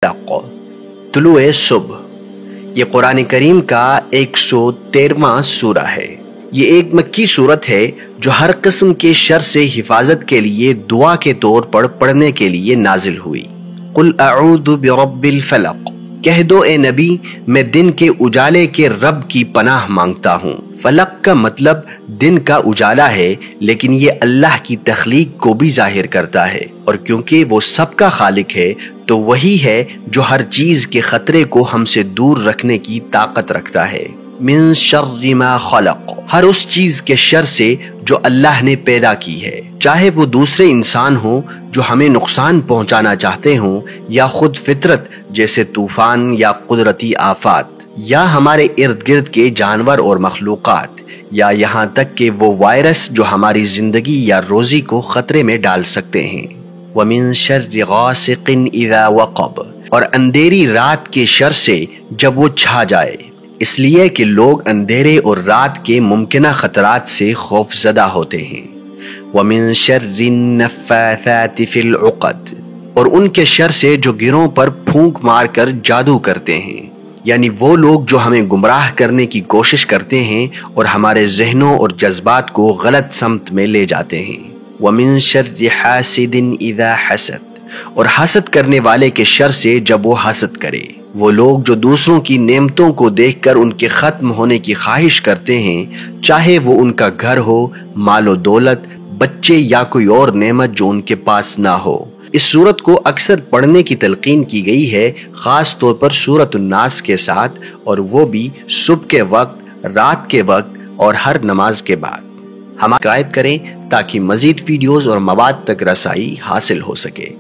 तुलुए सुबह। ये कुरान करीम का 113वां सूरा है। ये एक मक्की सूरत है जो हर किस्म के शर से हिफाजत के लिए दुआ के तौर पर पढ़ने के लिए नाजिल हुई। कुल अऊदु बिरब्बिल फलक, कह दो ए नबी मैं दिन के उजाले के रब की पनाह मांगता हूँ। फलक का मतलब दिन का उजाला है, लेकिन ये अल्लाह की तख्लीक को भी जाहिर करता है, और क्योंकि वो सबका खालिक है तो वही है जो हर चीज के खतरे को हमसे दूर रखने की ताकत रखता है। मिन शर्रि मा खलक, हर उस चीज के शर से जो अल्लाह ने पैदा की है, चाहे वो दूसरे इंसान हो जो हमें नुकसान पहुंचाना चाहते हों, या खुद फितरत जैसे तूफान या कुदरती आफात, या हमारे इर्द गिर्द के जानवर और मखलूकात, या यहाँ तक कि वो वायरस जो हमारी जिंदगी या रोजी को खतरे में डाल सकते हैं। वमिन शर्रि गासिकिन इज़ा वक़ब, और अंधेरी रात के शर से जब वो छा जाए, इसलिए कि लोग अंधेरे और रात के मुमकिना खतरात से खौफजदा होते हैं। वमिन शर्रिन नफ़्फ़ाथाति फ़िल उक़द, और उनके शर से जो गिरों पर फूंक मार कर जादू करते हैं, यानी वो लोग जो हमें गुमराह करने की कोशिश करते हैं और हमारे जहनों और जज्बात को गलत समत में ले जाते हैं। वमिन शर्रि हासिदिन इज़ा हसद, और हसद करने वाले के शर से जब वो हसद करे। वो लोग जो दूसरों की नेमतों को देखकर उनके खत्म होने की ख्वाहिश करते हैं, चाहे वो उनका घर हो, मालो दौलत, बच्चे या कोई और नेमत जो उनके पास ना हो। इस सूरत को अक्सर पढ़ने की तलकीन की गई है, खास तौर पर सूरत उन्नास के साथ, और वो भी सुबह के वक्त, रात के वक्त और हर नमाज के बाद। हम सब्सक्राइब करें ताकि मजीद वीडियोस और मवाद तक रसाई हासिल हो सके।